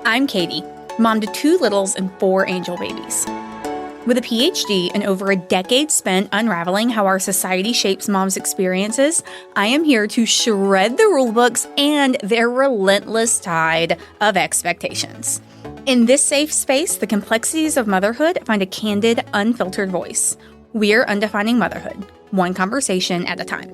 I'm Katie, mom to 2 littles and 4 angel babies. With a PhD and over a decade spent unraveling how our society shapes moms' experiences, I am here to shred the rulebooks and their relentless tide of expectations. In this safe space, the complexities of motherhood find a candid, unfiltered voice. We're undefining motherhood, one conversation at a time.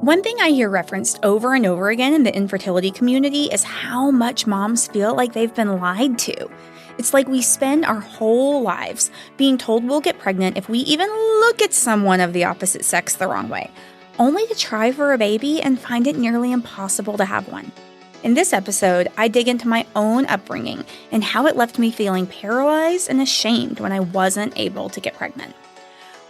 One thing I hear referenced over and over again in the infertility community is how much moms feel like they've been lied to. It's like we spend our whole lives being told we'll get pregnant if we even look at someone of the opposite sex the wrong way, only to try for a baby and find it nearly impossible to have one. In this episode, I dig into my own upbringing and how it left me feeling paralyzed and ashamed when I wasn't able to get pregnant.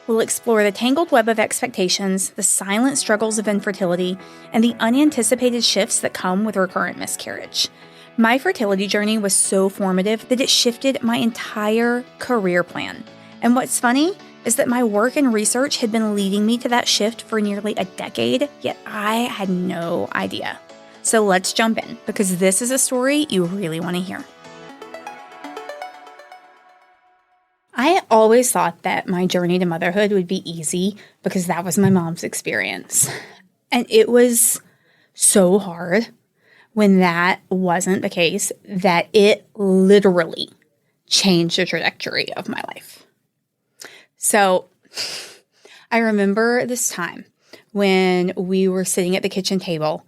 We'll explore the tangled web of expectations, the silent struggles of infertility, and the unanticipated shifts that come with recurrent miscarriage. My fertility journey was so formative that it shifted my entire career plan. And what's funny is that my work and research had been leading me to that shift for nearly a decade, yet I had no idea. So let's jump in, because this is a story you really want to hear. I always thought that my journey to motherhood would be easy because that was my mom's experience. And it was so hard when that wasn't the case that it literally changed the trajectory of my life. So I remember this time when we were sitting at the kitchen table.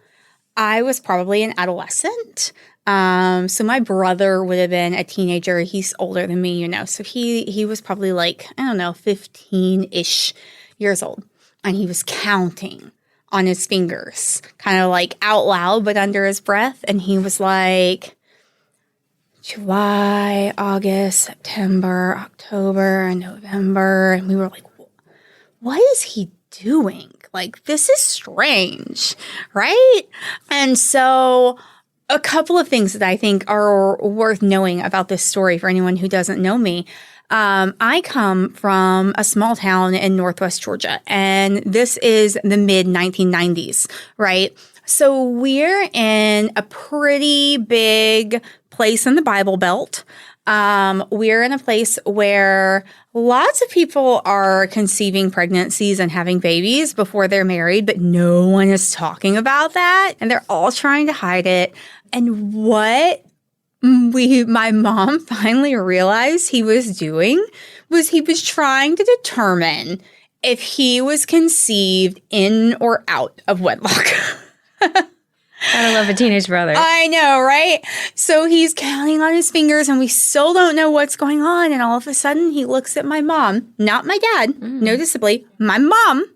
I was probably an adolescent. So my brother would have been a teenager. He's older than me, so he was probably 15-ish years old. And he was counting on his fingers, kind of out loud, but under his breath. And he was like, July, August, September, October, November. And we were like, what is he doing? This is strange, right? And so a couple of things that I think are worth knowing about this story for anyone who doesn't know me. I come from a small town in Northwest Georgia, and this is the mid-1990s, right? So we're in a pretty big place in the Bible Belt. We're in a place where lots of people are conceiving pregnancies and having babies before they're married, but no one is talking about that, and they're all trying to hide it. And what my mom finally realized he was doing was he was trying to determine if he was conceived in or out of wedlock. Gotta love a teenage brother. I know, right? So he's counting on his fingers and we still don't know what's going on. And all of a sudden he looks at my mom, not my dad, noticeably, my mom.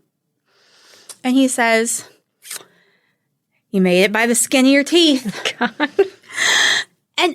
And he says, "You made it by the skin of your teeth." God. And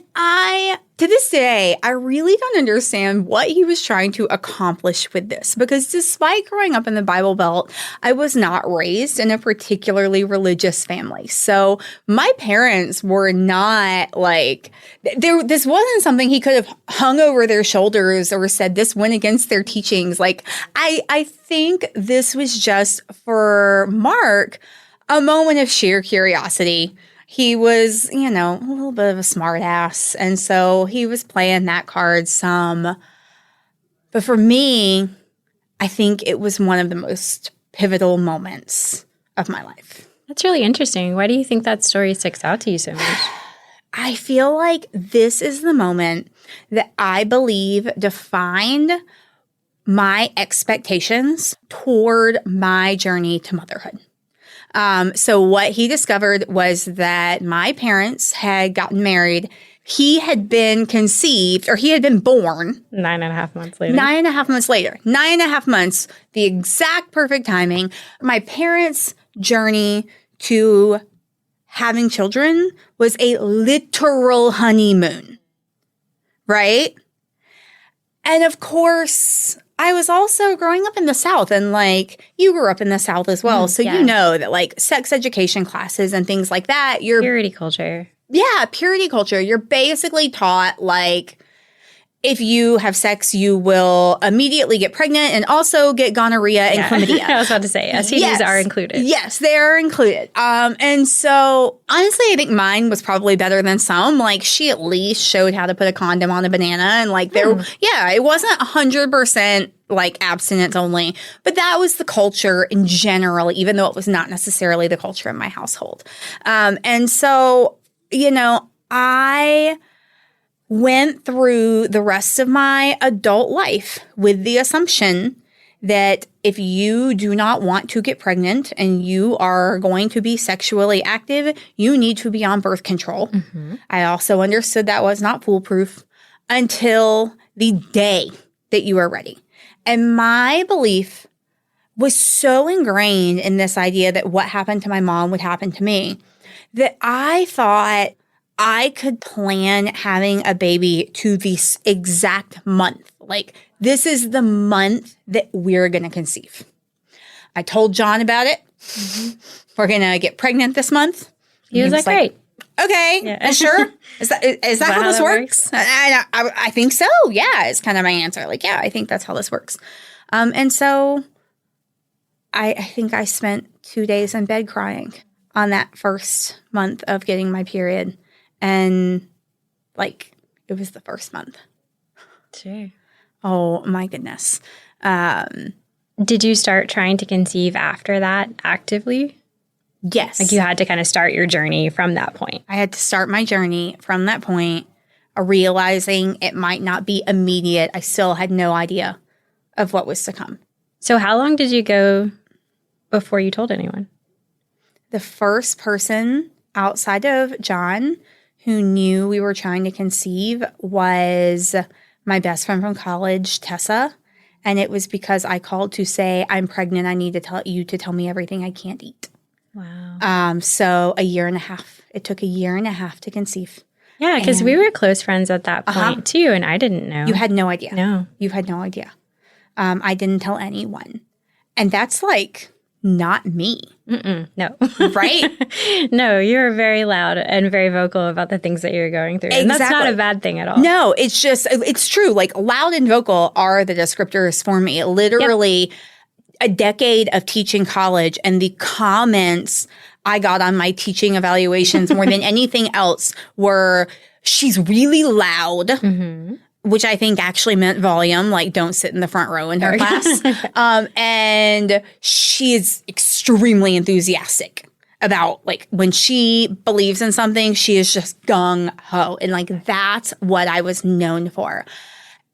to this day, I really don't understand what he was trying to accomplish with this. Because despite growing up in the Bible Belt, I was not raised in a particularly religious family. So my parents were not this wasn't something he could have hung over their shoulders or said this went against their teachings. I think this was just for Mark a moment of sheer curiosity. He was, a little bit of a smart ass. And so he was playing that card some. But for me, I think it was one of the most pivotal moments of my life. That's really interesting. Why do you think that story sticks out to you so much? I feel like this is the moment that I believe defined my expectations toward my journey to motherhood. So what he discovered was that my parents had gotten married. He had been conceived, or he had been born. 9.5 months later. 9.5 months later. 9.5 months, the exact perfect timing. My parents' journey to having children was a literal honeymoon, right? And of course, I was also growing up in the South, and you grew up in the South as well. So yeah. You know that sex education classes and things like that. Purity culture. Yeah, purity culture. You're basically taught if you have sex, you will immediately get pregnant and also get gonorrhea and chlamydia. I was about to say, STDs are included. Yes, they are included. And so, honestly, I think mine was probably better than some. Like, she at least showed how to put a condom on a banana. And, like, it wasn't 100% like abstinence only. But that was the culture in general, even though it was not necessarily the culture in my household. And so, I went through the rest of my adult life with the assumption that if you do not want to get pregnant and you are going to be sexually active, you need to be on birth control. Mm-hmm. I also understood that was not foolproof until the day that you are ready. And my belief was so ingrained in this idea that what happened to my mom would happen to me that I thought I could plan having a baby to this exact month. Like, this is the month that we're going to conceive. I told John about it. Mm-hmm. We're going to get pregnant this month. He was like, great. Okay, yeah. Sure. Is that how this works? I think so. Yeah, is kind of my answer. Like, yeah, I think that's how this works. And so I think I spent 2 days in bed crying on that first month of getting my period. And, like, it was the first month. Sure. Oh, my goodness. Did you start trying to conceive after that actively? Yes. Like, you had to kind of start your journey from that point. I had to start my journey from that point, realizing it might not be immediate. I still had no idea of what was to come. So how long did you go before you told anyone? The first person outside of John who knew we were trying to conceive was my best friend from college, Tessa. And it was because I called to say, I'm pregnant. I need to tell you to tell me everything I can't eat. Wow. So a year and a half. It took a year and a half to conceive. Yeah, because we were close friends at that point too, and I didn't know. You had no idea. No. You had no idea. I didn't tell anyone. And that's like not me. No. Right? No, you were very loud and very vocal about the things that you were going through. Exactly. And that's not a bad thing at all. No, it's just, it's true. Like, loud and vocal are the descriptors for me. Literally a decade of teaching college, and the comments I got on my teaching evaluations more than anything else were, she's really loud. Mm-hmm. Which I think actually meant volume, like don't sit in the front row in her class. And she is extremely enthusiastic about, like, when she believes in something, she is just gung-ho. And, like, that's what I was known for.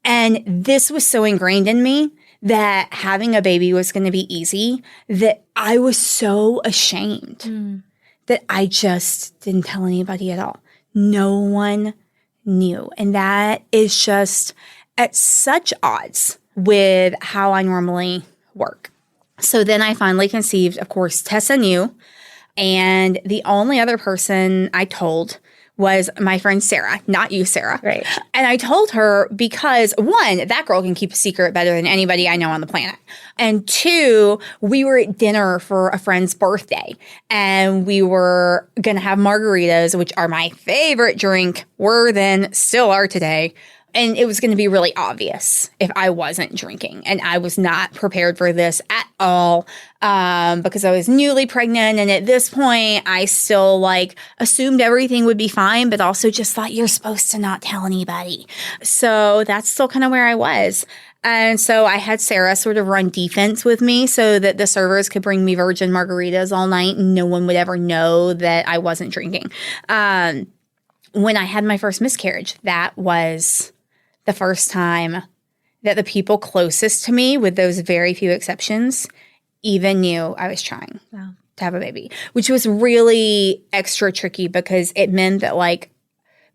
And this was so ingrained in me that having a baby was going to be easy, that I was so ashamed that I just didn't tell anybody at all. No one knew. And that is just at such odds with how I normally work. So then I finally conceived. Of course, Tessa knew. And the only other person I told was my friend Sarah, not you, Sarah. Right. And I told her because, one, that girl can keep a secret better than anybody I know on the planet. And two, we were at dinner for a friend's birthday, and we were going to have margaritas, which are my favorite drink, were then, still are today. And it was going to be really obvious if I wasn't drinking. And I was not prepared for this at all because I was newly pregnant. And at this point, I still assumed everything would be fine, but also just thought you're supposed to not tell anybody. So that's still kind of where I was. And so I had Sarah sort of run defense with me so that the servers could bring me virgin margaritas all night and no one would ever know that I wasn't drinking. When I had my first miscarriage, that was the first time that the people closest to me, with those very few exceptions, even knew I was trying to have a baby, which was really extra tricky because it meant that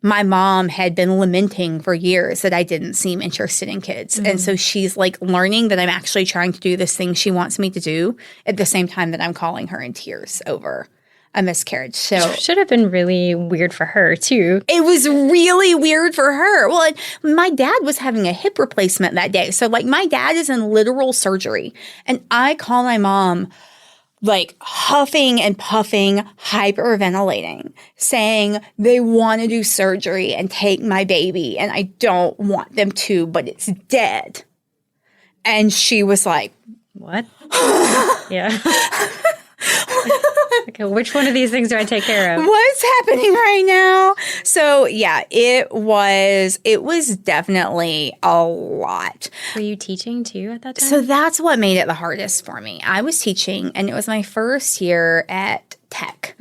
my mom had been lamenting for years that I didn't seem interested in kids. Mm-hmm. And so she's learning that I'm actually trying to do this thing she wants me to do at the same time that I'm calling her in tears over a miscarriage. So should have been really weird for her too. It was really weird for her. Well, my dad was having a hip replacement that day. So my dad is in literal surgery. And I call my mom like huffing and puffing, hyperventilating, saying they want to do surgery and take my baby and I don't want them to, but it's dead. And she was like, what? Yeah. Okay, which one of these things do I take care of? What's happening right now? So yeah, it was definitely a lot. Were you teaching too at that time? So that's what made it the hardest for me. I was teaching and it was my first year at Tech.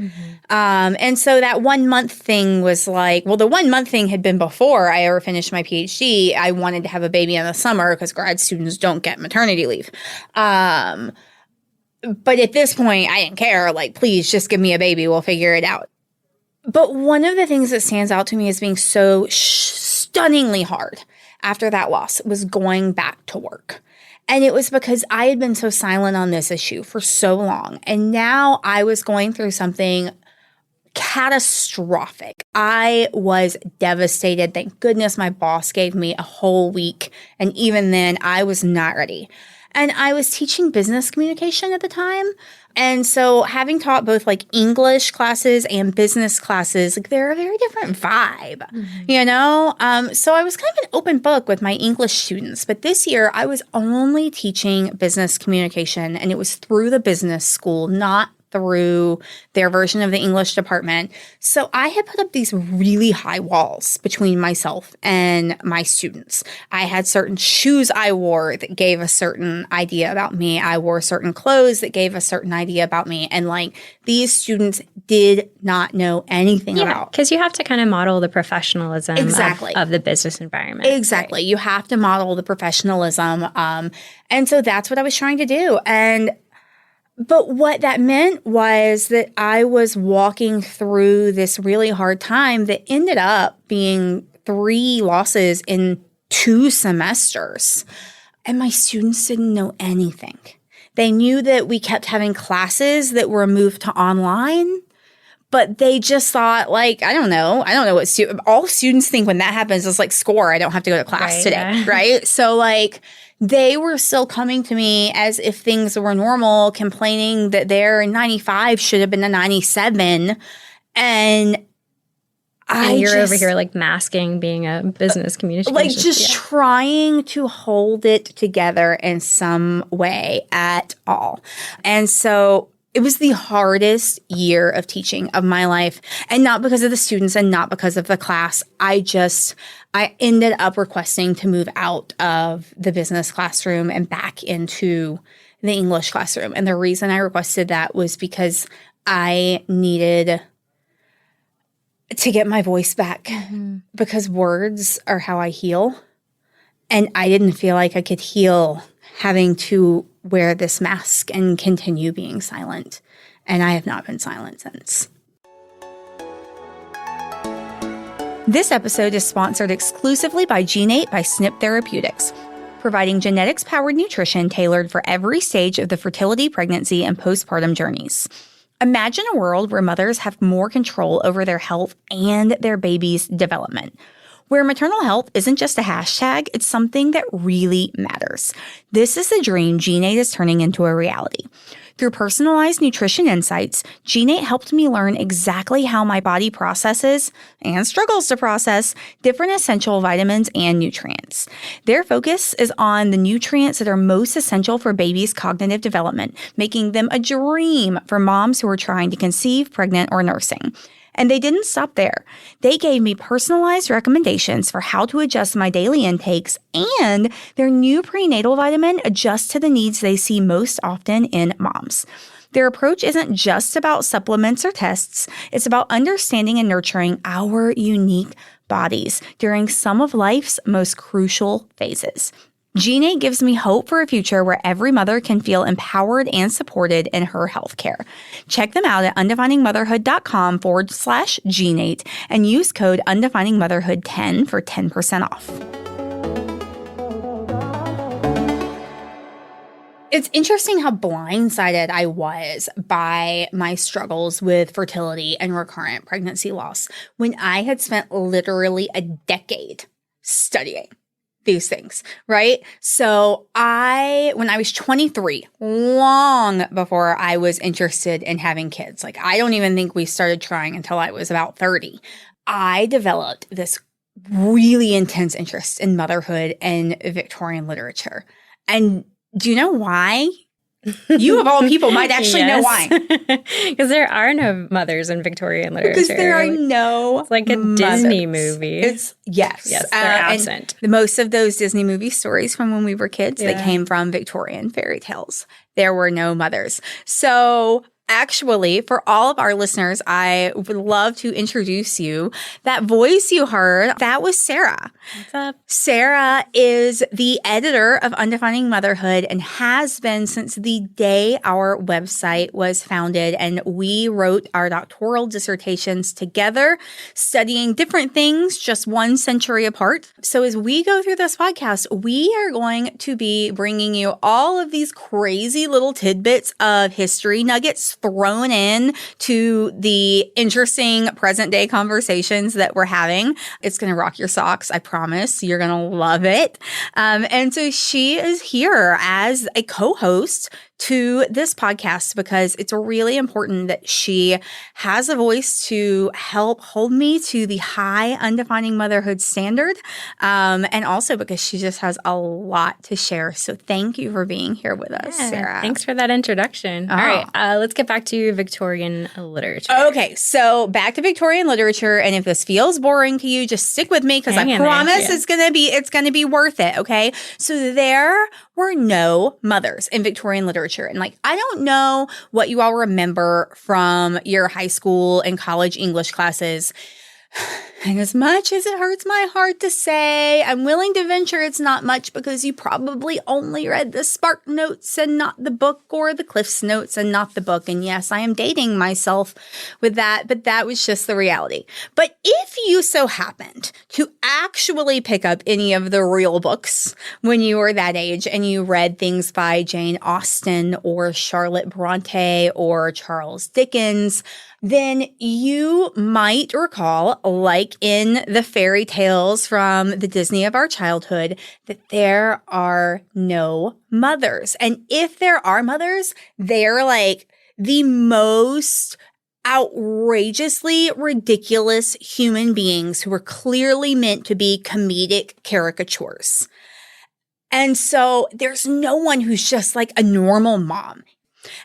And so that 1 month thing was like, well, the 1 month thing had been before I ever finished my PhD. I wanted to have a baby in the summer because grad students don't get maternity leave. But at this point, I didn't care. Like, please just give me a baby. We'll figure it out. But one of the things that stands out to me as being so stunningly hard after that loss was going back to work. And it was because I had been so silent on this issue for so long. And now I was going through something catastrophic. I was devastated. Thank goodness my boss gave me a whole week. And even then, I was not ready. And I was teaching business communication at the time. And so having taught both like English classes and business classes, like they're a very different vibe, you know? So I was kind of an open book with my English students. But this year I was only teaching business communication and it was through the business school, not through their version of the English department. So I had put up these really high walls between myself and my students. I had certain shoes I wore that gave a certain idea about me. I wore certain clothes that gave a certain idea about me. And like these students did not know anything about. Because you have to kind of model the professionalism of the business environment. Exactly. Right? You have to model the professionalism. And so that's what I was trying to do. But what that meant was that I was walking through this really hard time that ended up being 3 losses in 2 semesters. And my students didn't know anything. They knew that we kept having classes that were moved to online, but they just thought like, I don't know what all students think when that happens is like, score, I don't have to go to class today, right? So like, they were still coming to me as if things were normal, complaining that their 95 should have been a 97. And you're over here like masking being a business communication. Like just trying to hold it together in some way at all. And so it was the hardest year of teaching of my life. And not because of the students and not because of the class. I ended up requesting to move out of the business classroom and back into the English classroom. And the reason I requested that was because I needed to get my voice back because words are how I heal. And I didn't feel like I could heal having to wear this mask and continue being silent. And I have not been silent since. This episode is sponsored exclusively by Gene8 by SNP Therapeutics, providing genetics-powered nutrition tailored for every stage of the fertility, pregnancy, and postpartum journeys. Imagine a world where mothers have more control over their health and their baby's development, where maternal health isn't just a hashtag, it's something that really matters. This is the dream Gene8 is turning into a reality. Through personalized nutrition insights, Gene8 helped me learn exactly how my body processes and struggles to process different essential vitamins and nutrients. Their focus is on the nutrients that are most essential for babies' cognitive development, making them a dream for moms who are trying to conceive, pregnant, or nursing. And they didn't stop there. They gave me personalized recommendations for how to adjust my daily intakes, and their new prenatal vitamin adjusts to the needs they see most often in moms. Their approach isn't just about supplements or tests. It's about understanding and nurturing our unique bodies during some of life's most crucial phases. Gene8 gives me hope for a future where every mother can feel empowered and supported in her healthcare. Check them out at undefiningmotherhood.com/Gene8 and use code undefiningmotherhood10 for 10% off. It's interesting how blindsided I was by my struggles with fertility and recurrent pregnancy loss when I had spent literally a decade studying these things, right? So when I was 23, long before I was interested in having kids, like I don't even think we started trying until I was about 30, I developed this really intense interest in motherhood and Victorian literature. And do you know why? You of all people might actually know why. Because there are no mothers in Victorian literature. Because there are no It's like a Disney movie. Yes, they're absent. And most of those Disney movie stories from when we were kids, they came from Victorian fairy tales. There were no mothers. So actually, for all of our listeners, I would love to introduce you. That voice you heard, that was Sarah. What's up? Sarah is the editor of Undefining Motherhood and has been since the day our website was founded. And we wrote our doctoral dissertations together, studying different things just 1 century apart. So as we go through this podcast, we are going to be bringing you all of these crazy little tidbits of history nuggets thrown in to the interesting present day conversations that we're having. It's going to rock your socks. I promise. You're going to love it. And so she is here as a co-host to this podcast because it's really important that she has a voice to help hold me to the high undefining motherhood standard. And also because she just has a lot to share. So thank you for being here with us, Sarah. Thanks for that introduction. All right, let's get back to Victorian literature. Okay, so back to Victorian literature. And if this feels boring to you, just stick with me because I promise it's gonna be worth it. Okay, so there were no mothers in Victorian literature. And like, I don't know what you all remember from your high school and college English classes. And as much as it hurts my heart to say, I'm willing to venture it's not much because you probably only read the Spark Notes and not the book, or the Cliff's Notes and not the book. And yes, I am dating myself with that, but that was just the reality. But if you so happened to actually pick up any of the real books when you were that age and you read things by Jane Austen or Charlotte Bronte or Charles Dickens, then you might recall, like in the fairy tales from the Disney of our childhood, that there are no mothers. And if there are mothers, they're like the most outrageously ridiculous human beings who are clearly meant to be comedic caricatures. And so there's no one who's just like a normal mom.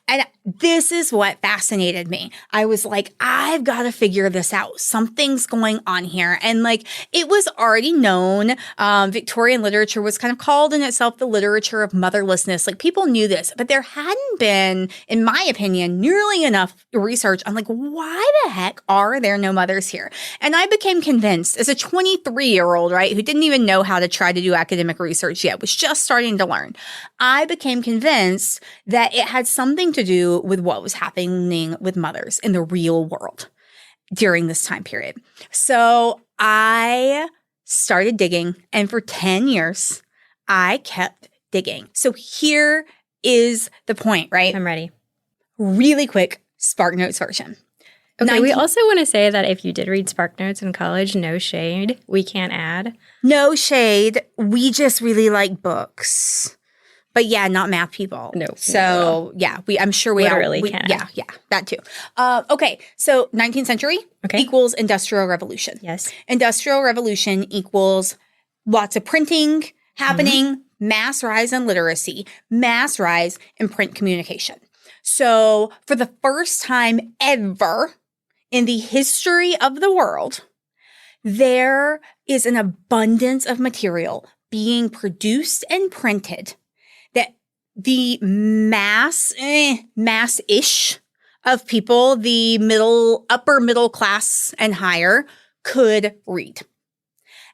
And this is what fascinated me. I was like, I've got to figure this out. Something's going on here. And like, it was already known. Victorian literature was kind of called in itself the literature of motherlessness. Like, people knew this, but there hadn't been, in my opinion, nearly enough research on like, why the heck are there no mothers here? And I became convinced as a 23-year-old, right, who didn't even know how to try to do academic research yet, was just starting to learn. I became convinced that it had something to do with what was happening with mothers in the real world during this time period. So I started digging, and for 10 years, I kept digging. So here is the point, right? I'm ready. Really quick SparkNotes version. Okay, we also want to say that if you did read SparkNotes in college, no shade. We can't add. No shade. We just really like books. But yeah, not math people. No. So yeah, I'm sure we literally are. can. Yeah, that too. Okay, so 19th century equals Industrial Revolution. Yes. Industrial Revolution equals lots of printing happening, mass rise in literacy, mass rise in print communication. So for the first time ever in the history of the world, there is an abundance of material being produced and printed that the mass-ish of people, the upper middle class and higher, could read.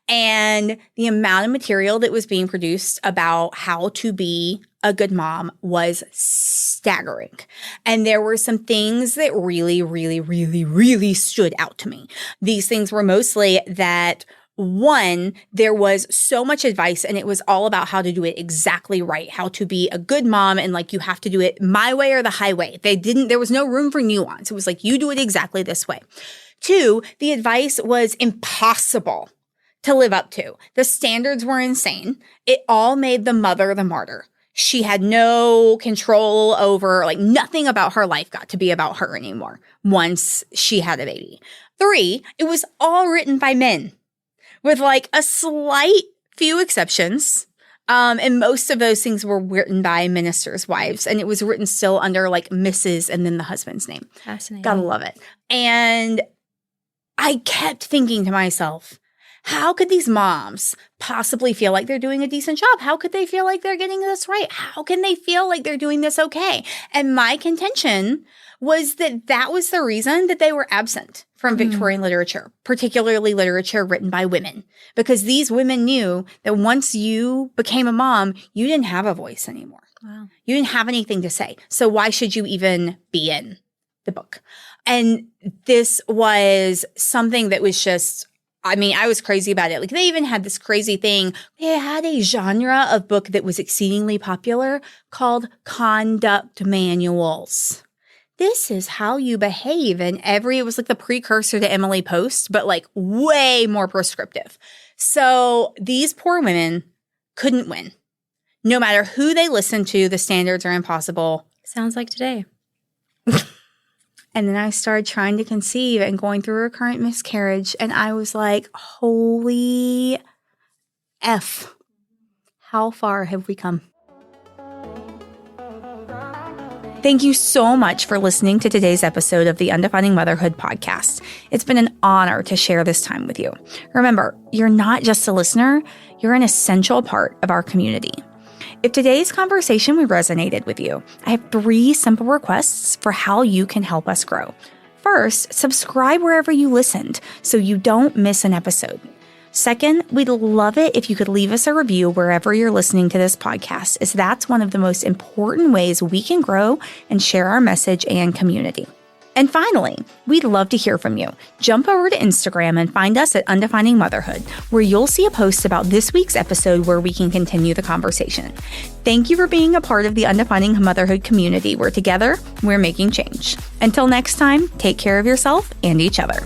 And the amount of material that was being produced about how to be a good mom was staggering. And there were some things that really, really, really, really stood out to me. These things were mostly that, one, there was so much advice and it was all about how to do it exactly right, how to be a good mom, and like, you have to do it my way or the highway. There was no room for nuance. It was like, you do it exactly this way. Two, the advice was impossible to live up to. The standards were insane. It all made the mother the martyr. She had no control over, like, nothing about her life got to be about her anymore once she had a baby. 3, it was all written by men with like a slight few exceptions. And most of those things were written by ministers' wives. And it was written still under like Mrs. and then the husband's name. Fascinating. Gotta love it. And I kept thinking to myself, how could these moms possibly feel like they're doing a decent job? How could they feel like they're getting this right? How can they feel like they're doing this okay? And my contention was that that was the reason that they were absent from Victorian literature, particularly literature written by women, because these women knew that once you became a mom, you didn't have a voice anymore. Wow. You didn't have anything to say. So why should you even be in the book? And this was something that was just, I mean, I was crazy about it. Like, they even had this crazy thing. They had a genre of book that was exceedingly popular called conduct manuals. This is how you behave. And it was like the precursor to Emily Post, but like way more prescriptive. So these poor women couldn't win. No matter who they listened to, the standards are impossible. Sounds like today. And then I started trying to conceive and going through recurrent miscarriage. And I was like, holy F, how far have we come? Thank you so much for listening to today's episode of the Undefining Motherhood podcast. It's been an honor to share this time with you. Remember, you're not just a listener, you're an essential part of our community. If today's conversation resonated with you, I have 3 simple requests for how you can help us grow. First, subscribe wherever you listened so you don't miss an episode. Second, we'd love it if you could leave us a review wherever you're listening to this podcast, as that's one of the most important ways we can grow and share our message and community. And finally, we'd love to hear from you. Jump over to Instagram and find us at Undefining Motherhood, where you'll see a post about this week's episode where we can continue the conversation. Thank you for being a part of the Undefining Motherhood community, where together, we're making change. Until next time, take care of yourself and each other.